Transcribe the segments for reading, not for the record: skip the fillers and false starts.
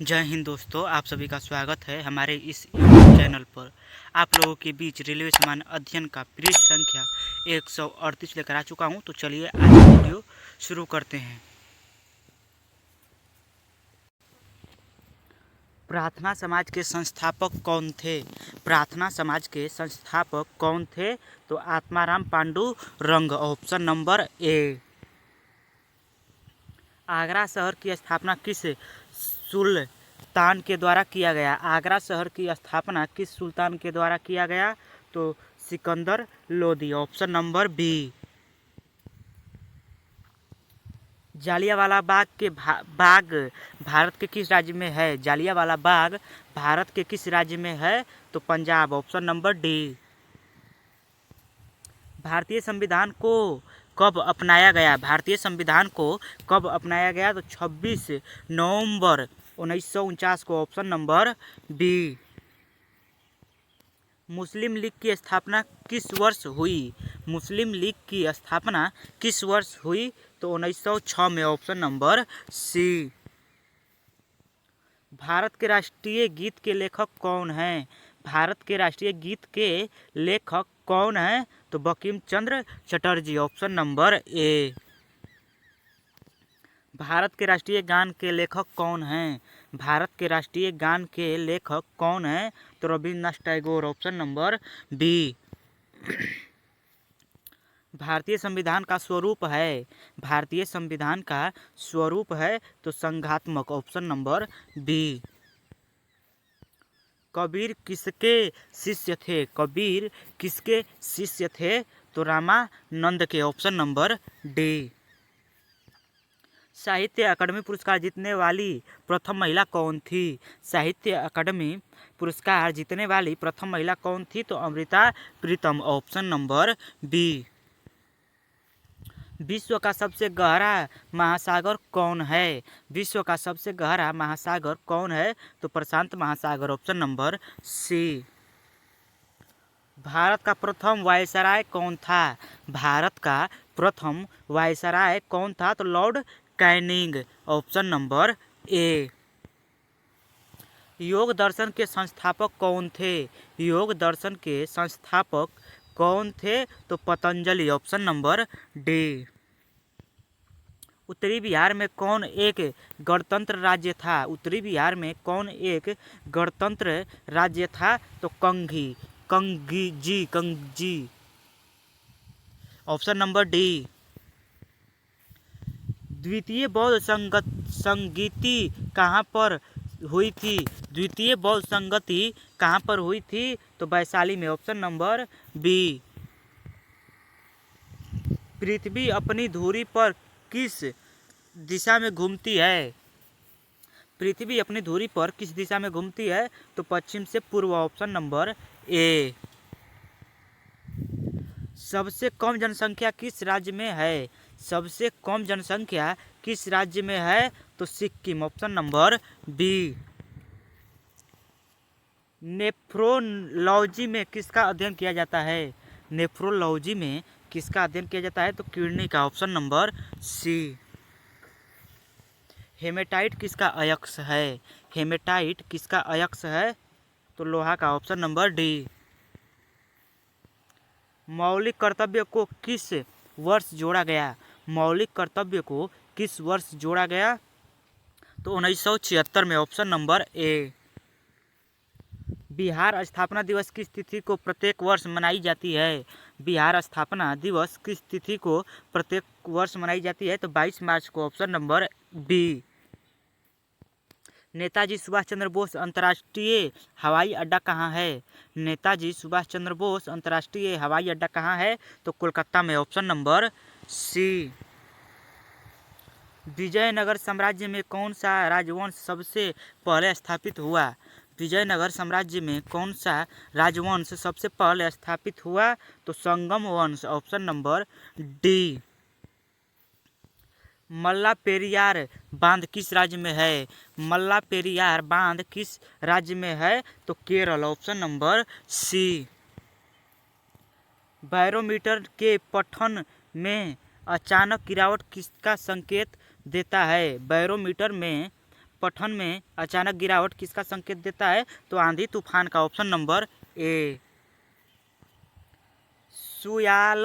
जय हिंद दोस्तों, आप सभी का स्वागत है हमारे इस यूट्यूब चैनल पर। आप लोगों के बीच रेलवे सामान्य अध्ययन का पृष्ठ संख्या 138 लेकर आ चुका हूं। तो चलिए आज की वीडियो शुरू करते हैं। प्रार्थना समाज के संस्थापक कौन थे? प्रार्थना समाज के संस्थापक कौन थे? तो आत्माराम पांडुरंग, ऑप्शन नंबर ए। आगरा शहर की स्थापना किस सुल्तान के द्वारा किया गया? आगरा शहर की स्थापना किस सुल्तान के द्वारा किया गया? तो Sikandar Lodi, option number B. Jallianwala Bagh के बाग भारत के किस राज्य में है? जालियांवाला बाग भारत के किस राज्य में है? तो पंजाब, ऑप्शन नंबर डी। भारतीय संविधान को कब अपनाया गया? भारतीय संविधान को कब अपनाया गया? तो 26 नवंबर 1949 को, ऑप्शन नंबर बी। मुस्लिम लीग की स्थापना किस वर्ष हुई? मुस्लिम लीग की स्थापना किस वर्ष हुई? तो 1906 में, ऑप्शन नंबर सी। भारत के राष्ट्रीय गीत के लेखक कौन हैं? भारत के राष्ट्रीय गीत के लेखक कौन हैं? तो Bankim Chandra Chatterjee, option number A. Bharat के राष्ट्रीय गान के लेखक कौन हैं? भारत के राष्ट्रीय गान के लेखक कौन हैं? तो Rabindranath Tagore, option number B. भारतीय संविधान का स्वरूप है? भारतीय संविधान का स्वरूप है तो संघात्मक, ऑप्शन नंबर बी। कबीर किसके शिष्य थे? कबीर किसके शिष्य थे? तो रामानंद के, ऑप्शन नंबर डी। साहित्य अकादमी पुरस्कार जीतने वाली प्रथम महिला कौन थी? साहित्य अकादमी पुरस्कार जीतने वाली प्रथम महिला कौन थी? तो Amrita Pritam, option number B. विश्व का सबसे गहरा महासागर कौन है? विश्व का सबसे गहरा महासागर कौन है? तो प्रशांत महासागर, ऑप्शन नंबर सी। भारत का प्रथम वायसराय कौन था? भारत का प्रथम वायसराय कौन था? तो लॉर्ड कैनिंग, ऑप्शन नंबर ए। योग दर्शन के संस्थापक कौन थे? योग दर्शन के संस्थापक कौन थे? तो पतंजलि, ऑप्शन नंबर डी। उत्तरी बिहार में कौन एक गणतंत्र राज्य था? उत्तरी बिहार में कौन एक गणतंत्र राज्य था? तो कंगी, ऑप्शन नंबर डी। द्वितीय बौद्ध संगीति कहाँ पर हुई थी? द्वितीय बौद्ध संगति कहाँ पर हुई थी? तो वैशाली में, ऑप्शन नंबर बी। पृथ्वी अपनी धुरी पर किस दिशा में घूमती है? पृथ्वी अपनी धुरी पर किस दिशा में घूमती है? तो पश्चिम से पूर्व, ऑप्शन नंबर ए। सबसे कम जनसंख्या किस राज्य में है? सबसे कम जनसंख्या किस राज्य में है? तो Sikkim, option number B. Nephrology में किसका अध्ययन किया जाता है? नेफ्रोलॉजी में किसका अध्ययन किया जाता है? तो किडनी का, ऑप्शन नंबर सी। हेमेटाइट किसका अयस्क है? हेमेटाइट किसका अयस्क है? तो लोहा का, ऑप्शन नंबर डी। मौलिक कर्तव्य को किस वर्ष जोड़ा गया? मौलिक कर्तव्य को किस वर्ष जोड़ा गया? तो 1976 में, ऑप्शन नंबर ए। बिहार स्थापना दिवस किस तिथि को प्रत्येक वर्ष मनाई जाती है? बिहार स्थापना दिवस किस तिथि को प्रत्येक वर्ष मनाई जाती है? तो 22 मार्च को, option number B. Netaji Subhash Chandra Bose अंतर्राष्ट्रीय हवाई अड्डा कहाँ है? नेताजी सुभाष चंद्र बोस अंतर्राष्ट्रीय हवाई अड्डा कहाँ है? तो कोलकाता में, ऑप्शन नंबर सी। विजयनगर साम्राज्य में कौन सा राजवंश सबसे पहले स्थापित हुआ? विजयनगर साम्राज्य में कौन सा राजवंश सबसे पहले स्थापित हुआ? तो संगम वंश, ऑप्शन नंबर डी। मल्ला पेरियार बांध किस राज्य में है? मल्ला पेरियार बांध किस राज्य में है? तो Kerala, option number C. Barometer के पठन में अचानक गिरावट किसका संकेत देता है? बैरोमीटर में पठन में अचानक गिरावट किसका संकेत देता है? तो आंधी तूफान का, ऑप्शन नंबर ए। सुयाल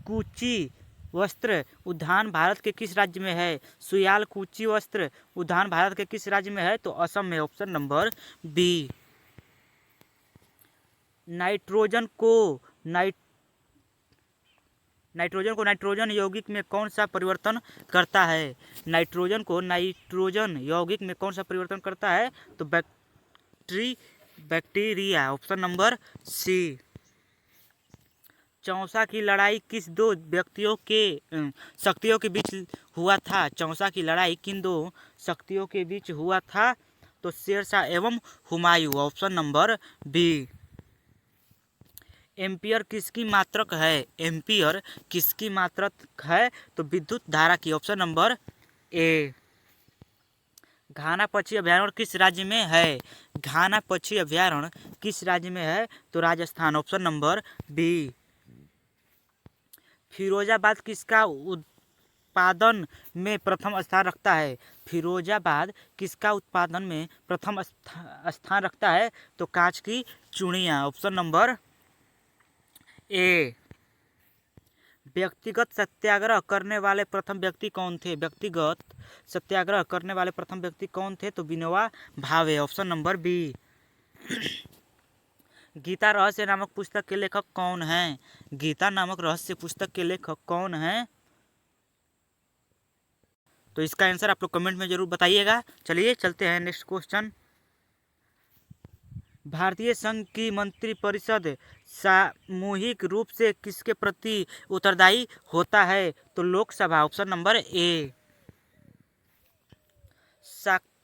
कूची वस्त्र उद्यान भारत के किस राज्य में है? सुयाल कूची वस्त्र उद्यान भारत के किस राज्य में है? तो असम में, ऑप्शन नंबर बी। नाइट्रोजन को नाइट्रोजन यौगिक में कौन सा परिवर्तन करता है? नाइट्रोजन को नाइट्रोजन यौगिक में कौन सा परिवर्तन करता है? तो bacteria, option number C. Chausa की लड़ाई किस दो शक्तियों के बीच हुआ था? चौसा की लड़ाई किन दो शक्तियों के बीच हुआ था? तो शेरशाह एवं Humayun, option number B. Ampere किसकी मात्रक है? एम्पियर किसकी मात्रक है? तो विद्युत धारा की, ऑप्शन नंबर ए। घाना पक्षी अभयारण्य किस राज्य में है? घाना पक्षी अभयारण्य किस राज्य में है? तो Rajasthan, option number B. Firozabad किसका उत्पादन में प्रथम स्थान रखता है? फिरोजाबाद किसका उत्पादन में प्रथम स्थान रखता है? तो कांच की चूड़ियां, ऑप्शन नंबर ए। व्यक्तिगत सत्याग्रह करने वाले प्रथम व्यक्ति कौन थे? व्यक्तिगत सत्याग्रह करने वाले प्रथम व्यक्ति कौन थे? तो Vinoba Bhave, option number B. Gita रहस्य नामक पुस्तक के लेखक कौन हैं? गीता नामक रहस्य पुस्तक के लेखक कौन हैं? तो इसका आंसर आप लोग कमेंट में जरूर बताइएगा। चलिए चलते हैं नेक्स्ट क्वेश्चन। भारतीय संघ की मंत्रिपरिषद सामूहिक रूप से किसके प्रति उत्तरदायी होता है? तो लोकसभा, ऑप्शन नंबर ए।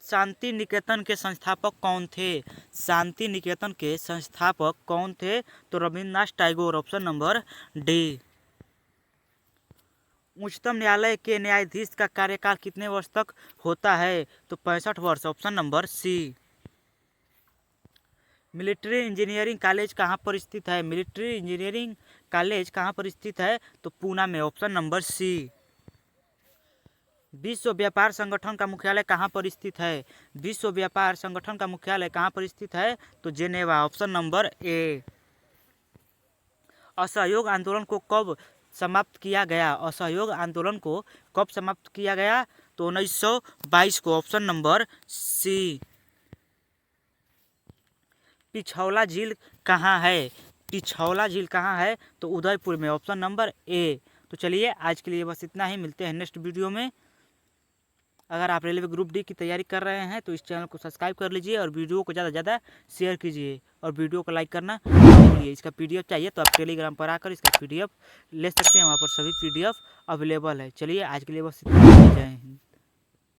शांति निकेतन के संस्थापक कौन थे? शांति निकेतन के संस्थापक कौन थे? तो Rabindranath Tagore, option number D. उच्चतम न्यायालय के न्यायाधीश का कार्यकाल कितने वर्ष तक होता है? तो 65 वर्ष, option number C. Military engineering college कहाँ पर स्थित है? मिलिट्री इंजीनियरिंग कॉलेज कहाँ पर स्थित है? तो पूना में, ऑप्शन नंबर सी। विश्व व्यापार संगठन का मुख्यालय कहाँ पर स्थित है? विश्व व्यापार संगठन का मुख्यालय कहाँ पर स्थित है? तो जेनेवा, ऑप्शन नंबर ए। असहयोग आंदोलन को कब समाप्त किया गया? असहयोग आंदोलन को कब समाप्त किया गया? तो 1922 को, ऑप्शन नंबर सी। पिछौला झील कहाँ है? पिछौला झील कहाँ है? तो उदयपुर में, ऑप्शन नंबर ए। तो चलिए आज के लिए बस इतना ही, मिलते हैं नेक्स्ट वीडियो में। अगर आप रेलवे ग्रुप डी की तैयारी कर रहे हैं तो इस चैनल को सब्सक्राइब कर लीजिए और वीडियो को ज़्यादा से ज़्यादा शेयर कीजिए और वीडियो को लाइक करना नहीं भूलिए। इसका पीडीएफ चाहिए तो आप टेलीग्राम पर आकर इसका पीडीएफ ले सकते हैं, वहाँ पर सभी पीडीएफ अवेलेबल है। चलिए आज के लिए बस इतना ही, जय हिंद।